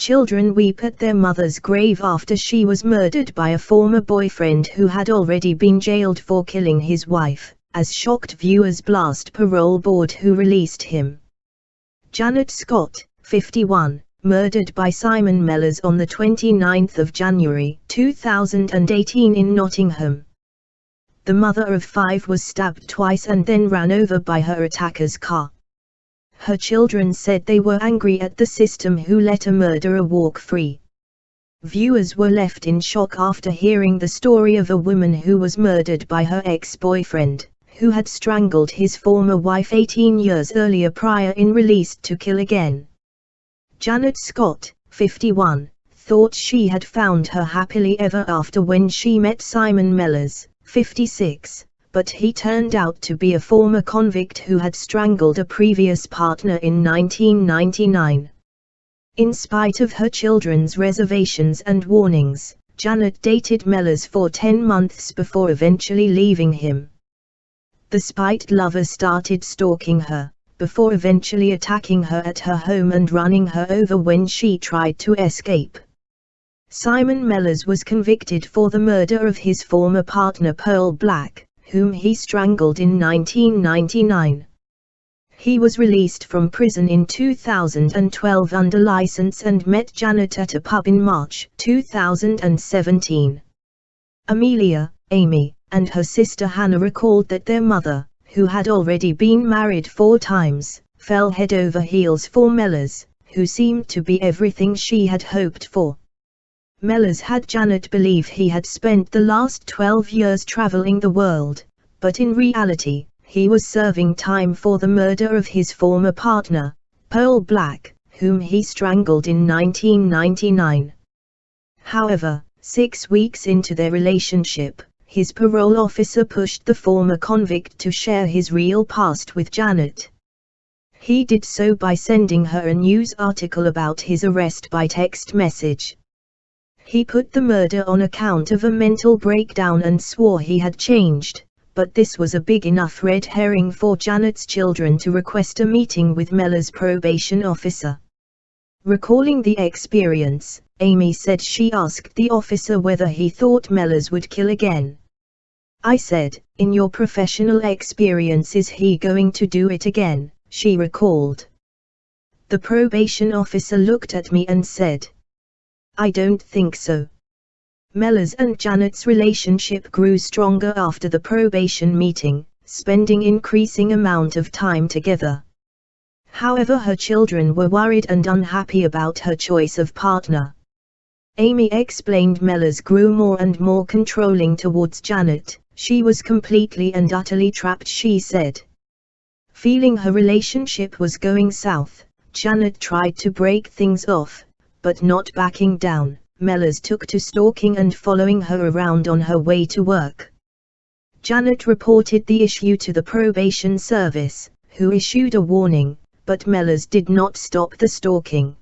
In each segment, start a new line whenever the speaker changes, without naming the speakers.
Children weep at their mother's grave after she was murdered by a former boyfriend who had already been jailed for killing his wife, as shocked viewers blast parole board who released him. Janet Scott, 51, murdered by Simon Mellors on the 29th of January 2018 in Nottingham. The mother of 5 was stabbed twice and then ran over by her attacker's car. Her children said they were angry at the system who let a murderer walk free. Viewers were left in shock after hearing the story of a woman who was murdered by her ex-boyfriend, who had strangled his former wife 18 years earlier prior in Released to Kill Again. Janet Scott, 51, thought she had found her happily ever after when she met Simon Mellors, 56, but he turned out to be a former convict who had strangled a previous partner in 1999. In spite of her children's reservations and warnings, Janet dated Mellors for 10 months before eventually leaving him. The spite lover started stalking her, before eventually attacking her at her home and running her over when she tried to escape. Simon Mellors was convicted for the murder of his former partner Pearl Black, whom he strangled in 1999. He was released from prison in 2012 under license and met Janet at a pub in March 2017. Amelia, Amy, and her sister Hannah recalled that their mother, who had already been married 4 times, fell head over heels for Mellors, who seemed to be everything she had hoped for. Mellors had Janet believe he had spent the last 12 years traveling the world, but in reality, he was serving time for the murder of his former partner, Pearl Black, whom he strangled in 1999. However, 6 weeks into their relationship, his parole officer pushed the former convict to share his real past with Janet. He did so by sending her a news article about his arrest by text message. He put the murder on account of a mental breakdown and swore he had changed, but this was a big enough red herring for Janet's children to request a meeting with Mellors' probation officer. Recalling the experience, Amy said she asked the officer whether he thought Mellors would kill again. "I said, in your professional experience, is he going to do it again?" she recalled. The probation officer looked at me and said, "I don't think so." Mellors and Janet's relationship grew stronger after the probation meeting, spending increasing amount of time together. However, her children were worried and unhappy about her choice of partner. Amy explained Mellors grew more and more controlling towards Janet. She was completely and utterly trapped, she said. Feeling her relationship was going south, Janet tried to break things off, but not backing down, Mellors took to stalking and following her around on her way to work. Janet reported the issue to the probation service, who issued a warning, but Mellors did not stop the stalking.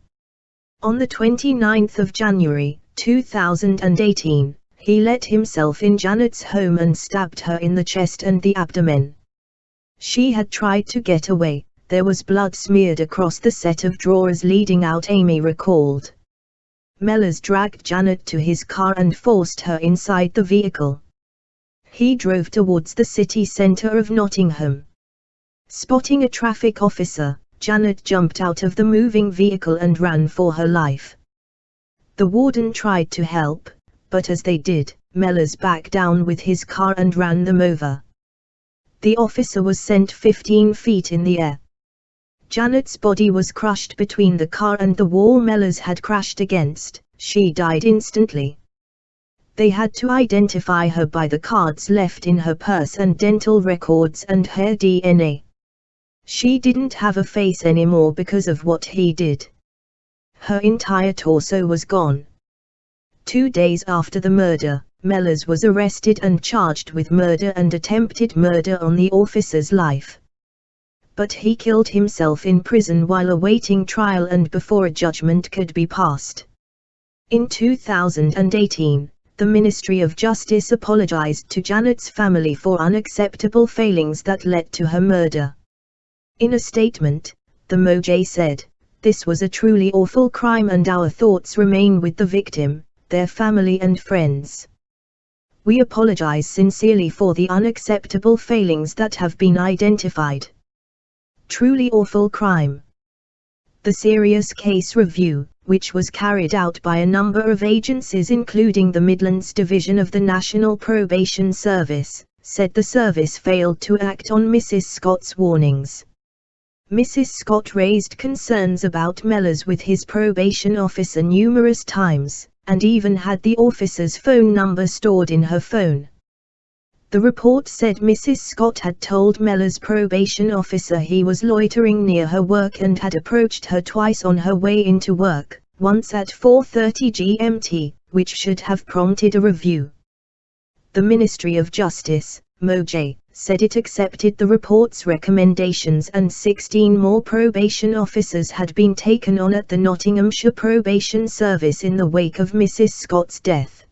On the 29th of January, 2018, he let himself in Janet's home and stabbed her in the chest and the abdomen. She had tried to get away. There was blood smeared across the set of drawers leading out, Amy recalled. Mellors dragged Janet to his car and forced her inside the vehicle. He drove towards the city centre of Nottingham. Spotting a traffic officer, Janet jumped out of the moving vehicle and ran for her life. The warden tried to help, but as they did, Mellors backed down with his car and ran them over. The officer was sent 15 feet in the air. Janet's body was crushed between the car and the wall Mellors had crashed against. She died instantly. They had to identify her by the cards left in her purse and dental records and hair DNA. She didn't have a face anymore because of what he did. Her entire torso was gone. 2 days after the murder, Mellors was arrested and charged with murder and attempted murder on the officer's life. But he killed himself in prison while awaiting trial and before a judgment could be passed. In 2018, the Ministry of Justice apologized to Janet's family for unacceptable failings that led to her murder. In a statement, the MoJ said, "This was a truly awful crime and our thoughts remain with the victim, their family and friends. We apologize sincerely for the unacceptable failings that have been identified. Truly awful crime." The serious case review, which was carried out by a number of agencies including the Midlands Division of the National Probation Service, said the service failed to act on Mrs. Scott's warnings. Mrs. Scott raised concerns about Mellors with his probation officer numerous times, and even had the officer's phone number stored in her phone. The report said Mrs. Scott had told Mellors' probation officer he was loitering near her work and had approached her twice on her way into work, once at 4:30 GMT, which should have prompted a review. The Ministry of Justice, MoJ, said it accepted the report's recommendations and 16 more probation officers had been taken on at the Nottinghamshire Probation Service in the wake of Mrs. Scott's death.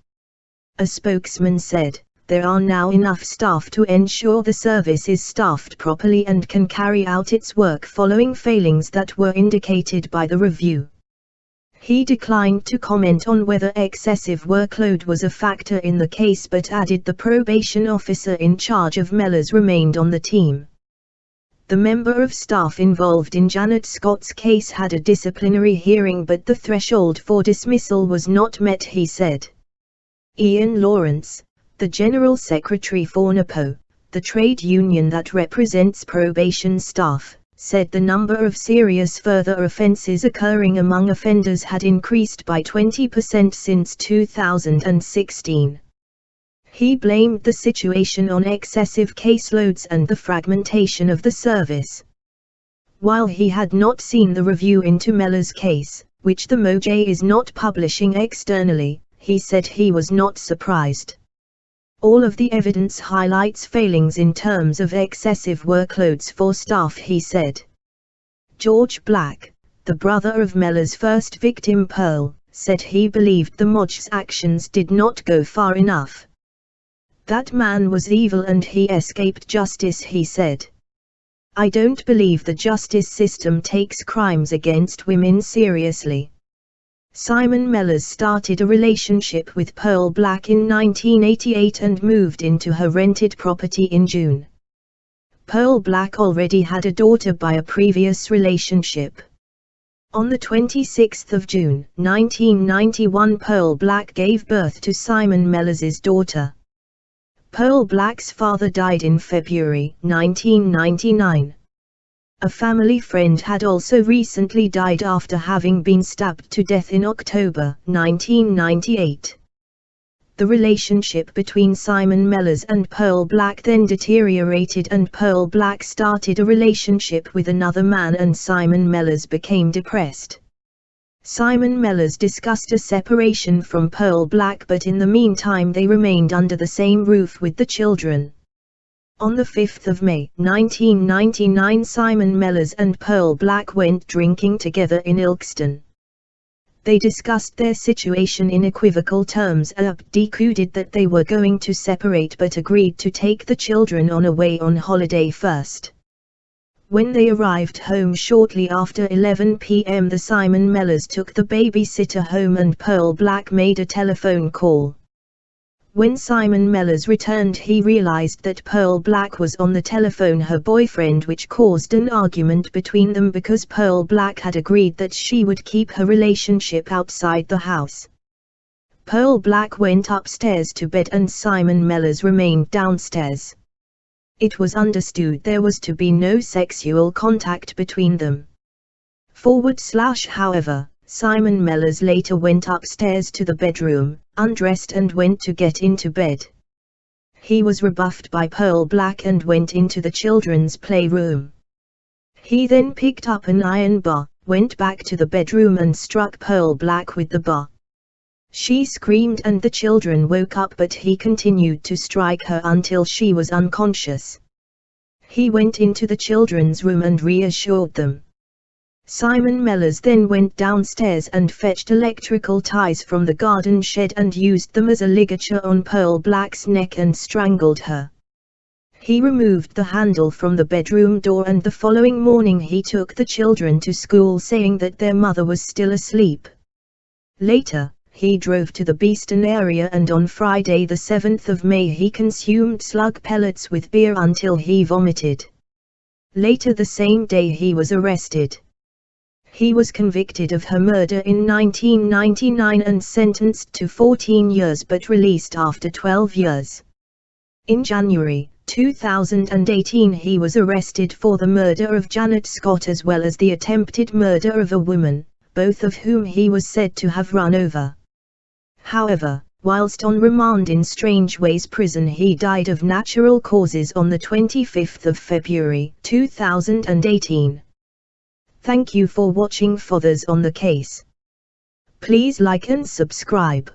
A spokesman said, "There are now enough staff to ensure the service is staffed properly and can carry out its work following failings that were indicated by the review." He declined to comment on whether excessive workload was a factor in the case but added the probation officer in charge of Mellors remained on the team. The member of staff involved in Janet Scott's case had a disciplinary hearing but the threshold for dismissal was not met, he said. Ian Lawrence, the General Secretary for NAPO, the trade union that represents probation staff, said the number of serious further offences occurring among offenders had increased by 20% since 2016. He blamed the situation on excessive caseloads and the fragmentation of the service. While he had not seen the review into Mellors' case, which the MoJ is not publishing externally, he said he was not surprised. "All of the evidence highlights failings in terms of excessive workloads for staff," he said. George Black, the brother of Mellors' first victim Pearl, said he believed the MoJ's actions did not go far enough. "That man was evil and he escaped justice," he said. "I don't believe the justice system takes crimes against women seriously." Simon Mellors started a relationship with Pearl Black in 1988 and moved into her rented property in June. Pearl Black already had a daughter by a previous relationship. On 26 June 1991, Pearl Black gave birth to Simon Mellors' daughter. Pearl Black's father died in February 1999. A family friend had also recently died after having been stabbed to death in October 1998. The relationship between Simon Mellors and Pearl Black then deteriorated and Pearl Black started a relationship with another man and Simon Mellors became depressed. Simon Mellors discussed a separation from Pearl Black but in the meantime they remained under the same roof with the children. On 5 May 1999, Simon Mellors and Pearl Black went drinking together in Ilkeston. They discussed their situation in equivocal terms and decoded that they were going to separate but agreed to take the children on away on holiday first. When they arrived home shortly after 11 p.m. the Simon Mellors took the babysitter home and Pearl Black made a telephone call. When Simon Mellors returned he realized that Pearl Black was on the telephone her boyfriend, which caused an argument between them because Pearl Black had agreed that she would keep her relationship outside the house. Pearl Black went upstairs to bed and Simon Mellors remained downstairs. It was understood there was to be no sexual contact between them. However, Simon Mellors later went upstairs to the bedroom, undressed and went to get into bed. He was rebuffed by Pearl Black and went into the children's playroom. He then picked up an iron bar, went back to the bedroom and struck Pearl Black with the bar. She screamed and the children woke up but he continued to strike her until she was unconscious. He went into the children's room and reassured them. Simon Mellors then went downstairs and fetched electrical ties from the garden shed and used them as a ligature on Pearl Black's neck and strangled her. He removed the handle from the bedroom door, and the following morning he took the children to school saying that their mother was still asleep. Later, he drove to the Beeston area, and on Friday the 7th of May he consumed slug pellets with beer until he vomited. Later the same day he was arrested. He was convicted of her murder in 1999 and sentenced to 14 years but released after 12 years. In January 2018 he was arrested for the murder of Janet Scott as well as the attempted murder of a woman, both of whom he was said to have run over. However, whilst on remand in Strangeways prison he died of natural causes on the 25th of February 2018. Thank you for watching Fathers on the Case. Please like and subscribe.